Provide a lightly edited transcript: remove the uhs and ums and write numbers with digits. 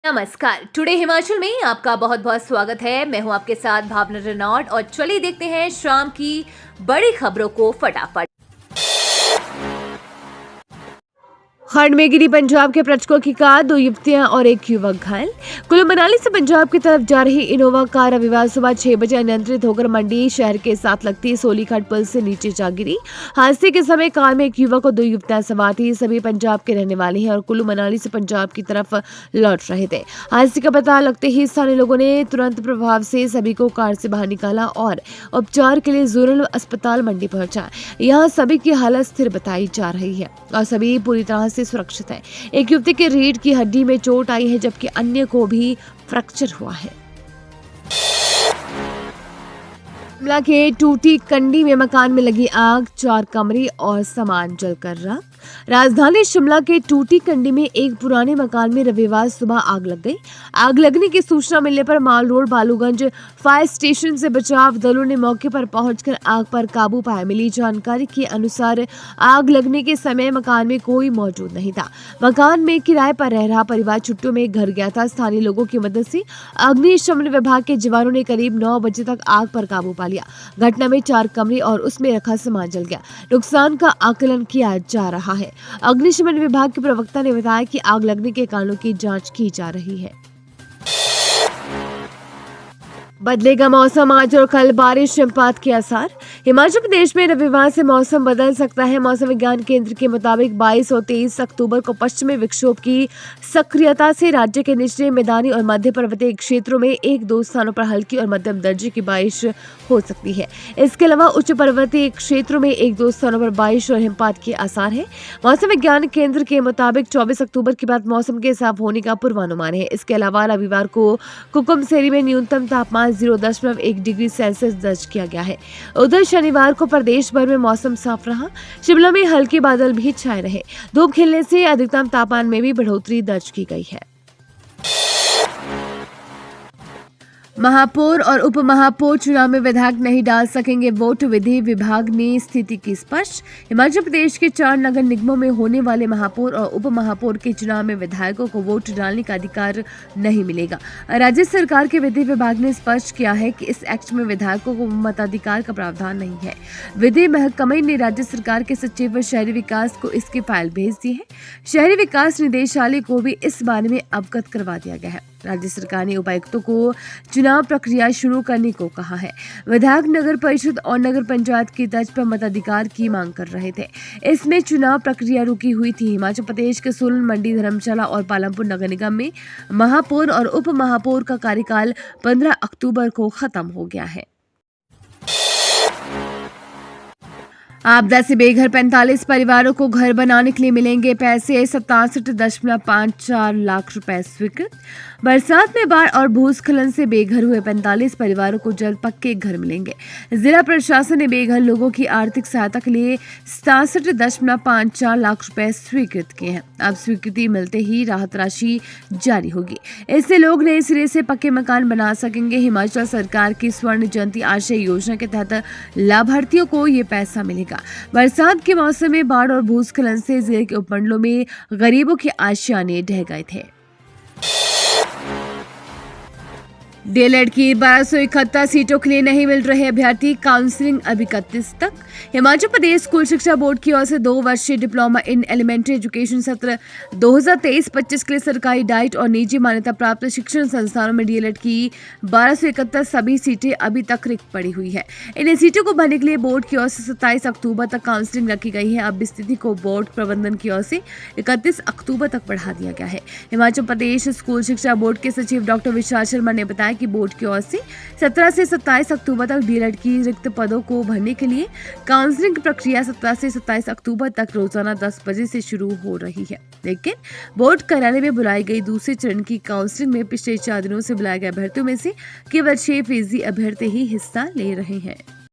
नमस्कार। टुडे हिमाचल में आपका बहुत बहुत स्वागत है। मैं हूं आपके साथ भावना रेनॉल्ड और चलिए देखते हैं शाम की बड़ी खबरों को फटाफट। खंड में गिरी पंजाब के पर्यटकों की कार, 2 युवतियां और 1 युवक घायल। कुल्लू मनाली से पंजाब की तरफ जा रही इनोवा कार रविवार सुबह 6 बजे अनियंत्रित होकर मंडी शहर के साथ लगती सोलीखट पुल से नीचे जा गिरी। हादसे के समय कार में 1 युवक और 2 युवतियां सवार थी। सभी पंजाब के रहने वाले हैं और कुल्लू मनाली से पंजाब की तरफ लौट रहे थे। हादसे का पता लगते ही स्थानीय लोगों ने तुरंत प्रभाव से सभी को कार से बाहर निकाला और उपचार के लिए जोरल अस्पताल मंडी पहुंचा। यहाँ सभी की हालत स्थिर बताई जा रही है और सभी पूरी तरह से सुरक्षित है। एक युवती के रीढ़ की हड्डी में चोट आई है जबकि अन्य को भी फ्रैक्चर हुआ है। शिमला के टूटी कंडी में मकान में लगी आग, 4 कमरे और सामान जलकर राख। राजधानी शिमला के टूटी कंडी में एक पुराने मकान में रविवार सुबह आग लग गई। आग लगने की सूचना मिलने पर माल रोड बालूगंज फायर स्टेशन से बचाव दलों ने मौके पर पहुंचकर आग पर काबू पाया। मिली जानकारी के अनुसार आग लगने के समय मकान में कोई मौजूद नहीं था। मकान में किराए पर रह रहा परिवार छुट्टियों में घर गया था। स्थानीय लोगों की मदद से अग्निशमन विभाग के जवानों ने करीब 9 बजे तक आग पर काबू पा लिया। घटना में 4 कमरे और उसमें रखा सामान जल गया। नुकसान का आकलन किया जा रहा है। अग्निशमन विभाग के प्रवक्ता ने बताया कि आग लगने के कारणों की जांच की जा रही है। बदलेगा मौसम, आज और कल बारिश हिमपात के आसार। हिमाचल प्रदेश में रविवार से मौसम बदल सकता है। मौसम विज्ञान केंद्र के मुताबिक 22 और 23 अक्टूबर को पश्चिमी विक्षोभ की सक्रियता से राज्य के निचले मैदानी और मध्य पर्वतीय क्षेत्रों में 1-2 स्थानों पर हल्की और मध्यम दर्जे की बारिश हो सकती है। इसके अलावा उच्च पर्वतीय क्षेत्रों में 1-2 स्थानों पर बारिश और हिमपात के आसार है। मौसम विज्ञान केंद्र के मुताबिक 24 अक्टूबर के बाद मौसम के साफ होने का पूर्वानुमान है। इसके अलावा रविवार को कुकुमसेरी में न्यूनतम तापमान 0.1 डिग्री सेल्सियस दर्ज किया गया है। उधर शनिवार को प्रदेश भर में मौसम साफ रहा। शिमला में हल्के बादल भी छाए रहे। धूप खिलने से अधिकतम तापमान में भी बढ़ोतरी दर्ज की गई है। महापौर और उप महापौर चुनाव में विधायक नहीं डाल सकेंगे वोट, विधि विभाग ने स्थिति की स्पष्ट। हिमाचल प्रदेश के 4 नगर निगमों में होने वाले महापौर और उप महापौर के चुनाव में विधायकों को वोट डालने का अधिकार नहीं मिलेगा। राज्य सरकार के विधि विभाग ने स्पष्ट किया है कि इस एक्ट में विधायकों को मताधिकार का प्रावधान नहीं है। विधि महकमे ने राज्य सरकार के सचिव शहरी विकास को इसकी फाइल भेज दी है। शहरी विकास निदेशालय को भी इस बारे में अवगत करवा दिया गया है। राज्य सरकार ने उपायुक्तों को चुनाव प्रक्रिया शुरू करने को कहा है। विधायक नगर परिषद और नगर पंचायत की तर्ज पर मताधिकार की मांग कर रहे थे। इसमें चुनाव प्रक्रिया रुकी हुई थी। हिमाचल प्रदेश के सोलन, मंडी, धर्मशाला और पालमपुर नगर निगम में महापौर और उप महापौर का कार्यकाल 15 अक्टूबर को खत्म हो गया है। आपदा से बेघर 45 परिवारों को घर बनाने के लिए मिलेंगे पैसे। 67.54 लाख रुपए स्वीकृत। बरसात में बाढ़ और भूस्खलन से बेघर हुए 45 परिवारों को जल्द पक्के घर मिलेंगे। जिला प्रशासन ने बेघर लोगों की आर्थिक सहायता के लिए 67.54 लाख रुपए स्वीकृत किए हैं। अब स्वीकृति मिलते ही राहत राशि जारी होगी। इससे लोग नए सिरे से पक्के मकान बना सकेंगे। हिमाचल सरकार की स्वर्ण जयंती आश्रय योजना के तहत लाभार्थियों को ये पैसा मिलेगा। बरसात के मौसम में बाढ़ और भूस्खलन से जिले के उपमंडलों में गरीबों के आशियाने ढह गए थे। डीएलएड की 1271 सीटों के लिए नहीं मिल रहे अभ्यर्थी, काउंसलिंग अब 31 तक। हिमाचल प्रदेश स्कूल शिक्षा बोर्ड की ओर से 2 वर्षीय डिप्लोमा इन एलिमेंट्री एजुकेशन सत्र 2023-25 के लिए सरकारी डाइट और निजी मान्यता प्राप्त शिक्षण संस्थानों में डीएलएड की 1271 सभी सीटें अभी तक रिक्त पड़ी हुई है। इन सीटों को भरने के लिए बोर्ड की ओर से 27 अक्टूबर तक काउंसलिंग रखी गई है। अब स्थिति को बोर्ड प्रबंधन की ओर से 31 अक्टूबर तक बढ़ा दिया गया है। हिमाचल प्रदेश स्कूल शिक्षा बोर्ड के सचिव डॉक्टर विशाल शर्मा ने बताया कि बोर्ड की ओर से 17 से 27 अक्टूबर तक डीएलएड की रिक्त पदों को भरने के लिए काउंसलिंग की प्रक्रिया 17 से 27 अक्टूबर तक रोजाना 10 बजे से शुरू हो रही है। लेकिन बोर्ड कार्यालय में बुलाई गई दूसरे चरण की काउंसलिंग में पिछले 4 दिनों से बुलाए गए अभ्यर्थियों में से केवल 6% अभ्यर्थी ही हिस्सा ले रहे हैं।